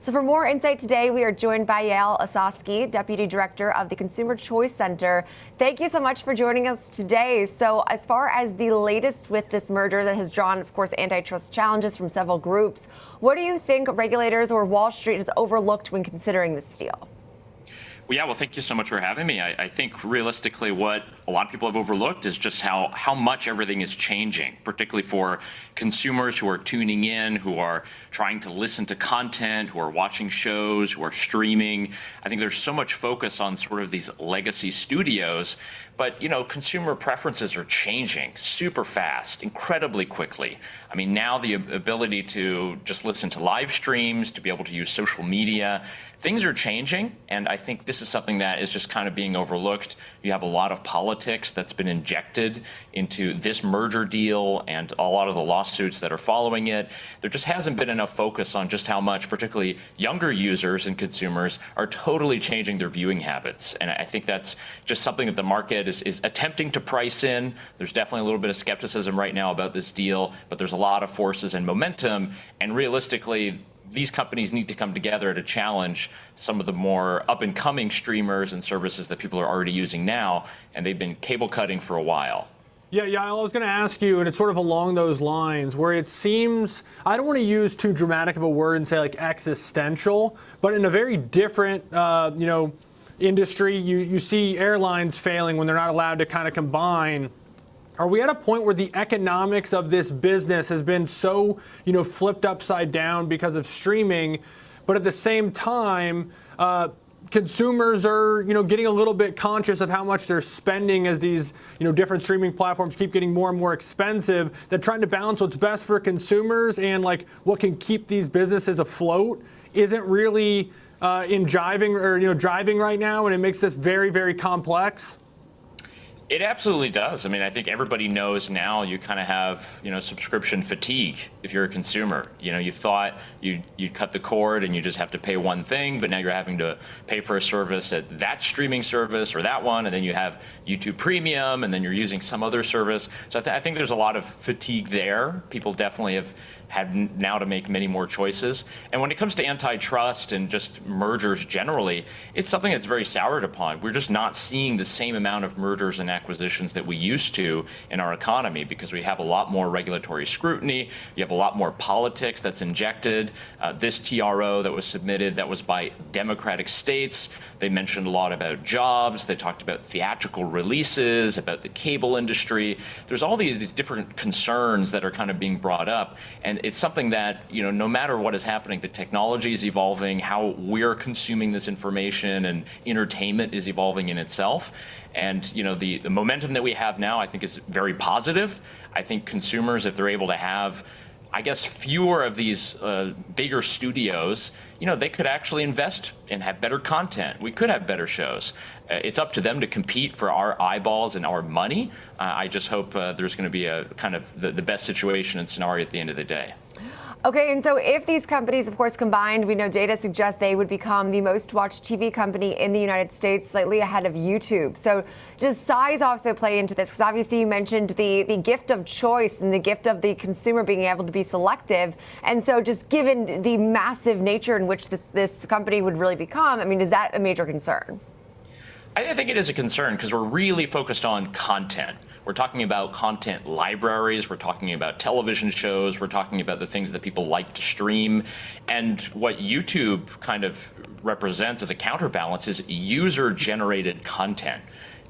So for more insight today, we are joined by Yael Ossowski, Deputy Director of the Consumer Choice Center. Thank you so much for joining us today. So as far as the latest with this merger that has drawn, of course, antitrust challenges from several groups, what do you think regulators or Wall Street has overlooked when considering this deal? Well, thank you so much for having me. I think realistically what a lot of people have overlooked is just how much everything is changing, particularly for consumers who are tuning in, who are trying to listen to content, who are watching shows, who are streaming. I think there's so much focus on sort of these legacy studios, but consumer preferences are changing super fast, incredibly quickly. I mean, now the ability to just listen to live streams, to be able to use social media, things are changing, and I think this is something that is just kind of being overlooked. You have a lot of politics that's been injected into this merger deal and a lot of the lawsuits that are following it. There just hasn't been enough focus on just how much, particularly younger users and consumers, are totally changing their viewing habits. And I think that's just something that the market is attempting to price in. There's definitely a little bit of skepticism right now about this deal, but there's a lot of forces and momentum, and realistically, these companies need to come together to challenge some of the more up-and-coming streamers and services that people are already using now, and they've been cable cutting for a while. Yeah, I was going to ask you, and it's sort of along those lines, where it seems, I don't want to use too dramatic of a word and say like existential, but in a very different, industry, you see airlines failing when they're not allowed to kind of combine. Are we at a point where the economics of this business has been so, flipped upside down because of streaming, but at the same time, consumers are, getting a little bit conscious of how much they're spending as these, different streaming platforms keep getting more and more expensive? They're trying to balance what's best for consumers and like what can keep these businesses afloat isn't really driving right now, and it makes this very, very complex. It absolutely does. I mean, I think everybody knows now you kind of have, subscription fatigue if you're a consumer. You thought you'd cut the cord and you just have to pay one thing, but now you're having to pay for a service at that streaming service or that one, and then you have YouTube Premium, and then you're using some other service. So I think there's a lot of fatigue there. People definitely have had now to make many more choices. And when it comes to antitrust and just mergers generally, it's something that's very soured upon. We're just not seeing the same amount of mergers and acquisitions that we used to in our economy because we have a lot more regulatory scrutiny. You have a lot more politics that's injected. This TRO that was submitted, that was by Democratic states. They mentioned a lot about jobs. They talked about theatrical releases, about the cable industry. There's all these different concerns that are kind of being brought up. And it's something that, no matter what is happening, the technology is evolving, how we're consuming this information and entertainment is evolving in itself. And, the momentum that we have now, I think, is very positive. I think consumers, if they're able to have, fewer of these bigger studios, they could actually invest and have better content. We could have better shows. It's up to them to compete for our eyeballs and our money. I just hope there's going to be a kind of the best situation and scenario at the end of the day. Okay, and so if these companies, of course, combined, we know data suggests they would become the most watched TV company in the United States, slightly ahead of YouTube. So does size also play into this? Because obviously you mentioned the gift of choice and the gift of the consumer being able to be selective. And so just given the massive nature in which this company would really become, I mean, is that a major concern? I think it is a concern because we're really focused on content. We're talking about content libraries. We're talking about television shows. We're talking about the things that people like to stream. And what YouTube kind of represents as a counterbalance is user-generated content.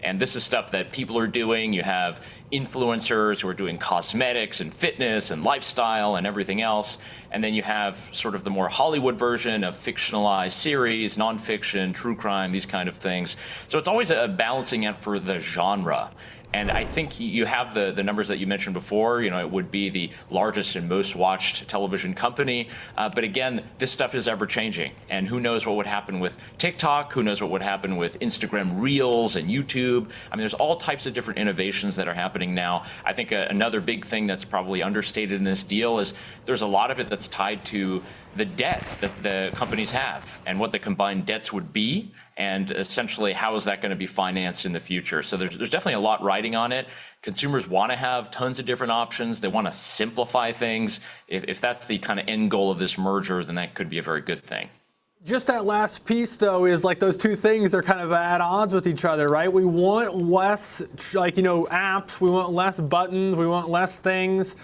And this is stuff that people are doing. You have influencers who are doing cosmetics and fitness and lifestyle and everything else. And then you have sort of the more Hollywood version of fictionalized series, nonfiction, true crime, these kind of things. So it's always a balancing act for the genre. And I think you have the numbers that you mentioned before. It would be the largest and most watched television company. But again, this stuff is ever changing. And who knows what would happen with TikTok? Who knows what would happen with Instagram Reels and YouTube? I mean, there's all types of different innovations that are happening now. I think another big thing that's probably understated in this deal is there's a lot of it that's tied to the debt that the companies have and what the combined debts would be, and essentially how is that going to be financed in the future. So there's definitely a lot riding on it. Consumers want to have tons of different options. They want to simplify things. If that's the kind of end goal of this merger, then that could be a very good thing. Just that last piece, though, is like those two things are kind of at odds with each other, right? We want less, apps. We want less buttons. We want less things.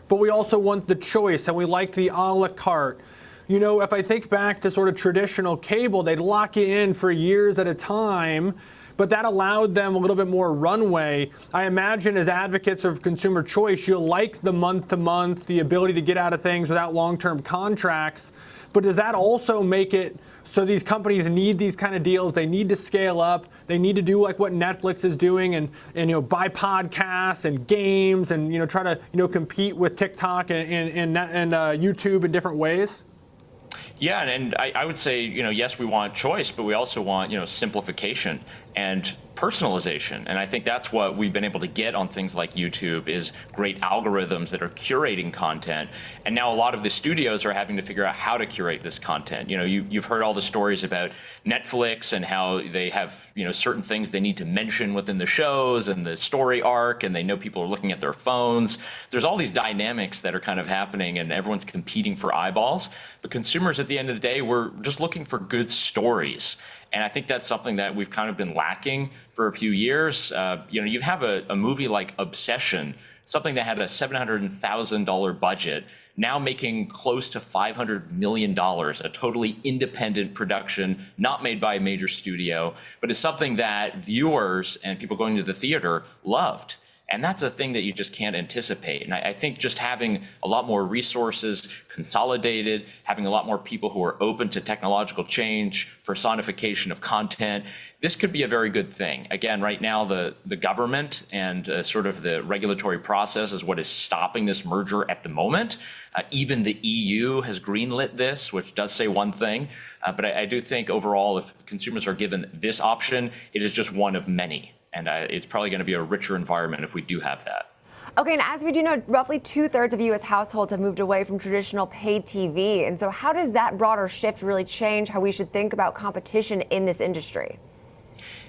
But we also want the choice, and we like the a la carte. If I think back to sort of traditional cable, they'd lock you in for years at a time, but that allowed them a little bit more runway. I imagine as advocates of consumer choice, you'll like the month-to-month, the ability to get out of things without long-term contracts. But does that also make it so these companies need these kind of deals? They need to scale up. They need to do like what Netflix is doing and buy podcasts and games and try to compete with TikTok and YouTube in different ways? Yeah, and I would say, yes, we want choice, but we also want, simplification and personalization. And I think that's what we've been able to get on things like YouTube is great algorithms that are curating content. And now a lot of the studios are having to figure out how to curate this content. You've heard all the stories about Netflix and how they have, certain things they need to mention within the shows and the story arc, and they know people are looking at their phones. There's all these dynamics that are kind of happening, and everyone's competing for eyeballs. But consumers, at the end of the day, we're just looking for good stories. And I think that's something that we've kind of been lacking for a few years. You have a movie like Obsession, something that had a $700,000 budget, now making close to $500 million, a totally independent production, not made by a major studio, but is something that viewers and people going to the theater loved. And that's a thing that you just can't anticipate. And I think just having a lot more resources consolidated, having a lot more people who are open to technological change, personification of content, this could be a very good thing. Again, right now, the government and sort of the regulatory process is what is stopping this merger at the moment. Even the EU has greenlit this, which does say one thing. But I do think overall, if consumers are given this option, it is just one of many. And it's probably going to be a richer environment if we do have that. Okay, and as we do know, roughly 2/3 of U.S. households have moved away from traditional paid TV. And so how does that broader shift really change how we should think about competition in this industry?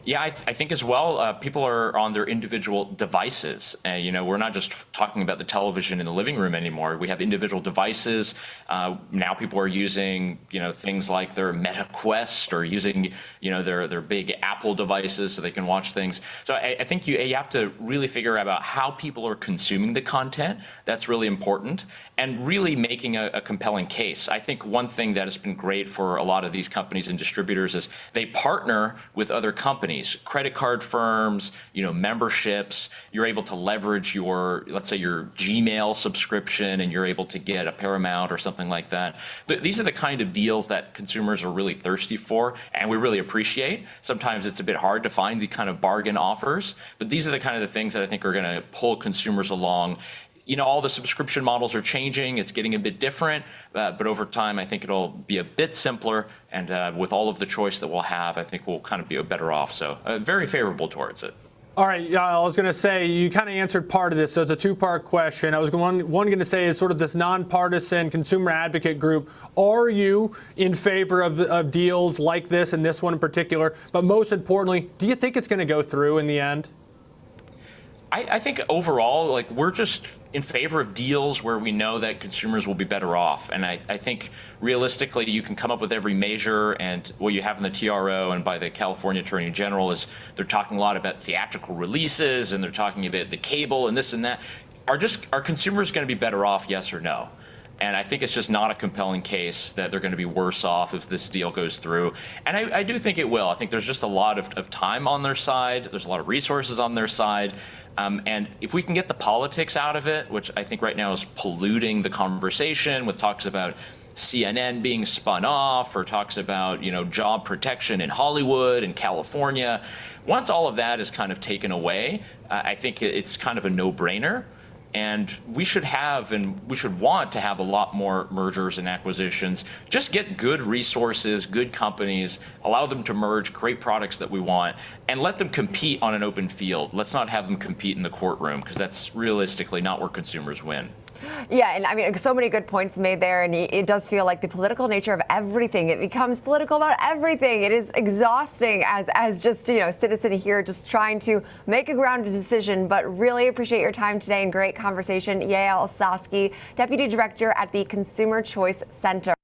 Yeah, I think as well, people are on their individual devices. We're not just talking about the television in the living room anymore. We have individual devices. Now people are using, things like their Meta Quest or using, their big Apple devices so they can watch things. So I think you have to really figure out about how people are consuming the content. That's really important. And really making a compelling case. I think one thing that has been great for a lot of these companies and distributors is they partner with other companies, credit card firms, memberships. You're able to leverage let's say your Gmail subscription, and you're able to get a Paramount or something like that. These are the kind of deals that consumers are really thirsty for, and we really appreciate. Sometimes it's a bit hard to find the kind of bargain offers, but these are the kind of the things that I think are going to pull consumers along. All the subscription models are changing. It's getting a bit different, but over time, I think it'll be a bit simpler. And with all of the choice that we'll have, I think we'll kind of be better off. So very favorable towards it. All right, I was going to say, you kind of answered part of this, so it's a two-part question. I was going to say is sort of this nonpartisan consumer advocate group. Are you in favor of deals like this and this one in particular? But most importantly, do you think it's going to go through in the end? I think overall, we're just in favor of deals where we know that consumers will be better off. And I think realistically, you can come up with every measure, and what you have in the TRO and by the California Attorney General is they're talking a lot about theatrical releases, and they're talking about the cable and this and that. Are consumers going to be better off, yes or no? And I think it's just not a compelling case that they're going to be worse off if this deal goes through. And I do think it will. I think there's just a lot of time on their side. There's a lot of resources on their side. And if we can get the politics out of it, which I think right now is polluting the conversation with talks about CNN being spun off or talks about, job protection in Hollywood and California. Once all of that is kind of taken away, I think it's kind of a no-brainer. And we should want to have a lot more mergers and acquisitions. Just get good resources, good companies, allow them to merge, create products that we want, and let them compete on an open field. Let's not have them compete in the courtroom, because that's realistically not where consumers win. Yeah, and I mean, so many good points made there, and it does feel like the political nature of everything. It becomes political about everything. It is exhausting as just, citizen here just trying to make a grounded decision, but really appreciate your time today and great conversation. Yael Sosky, Deputy Director at the Consumer Choice Center.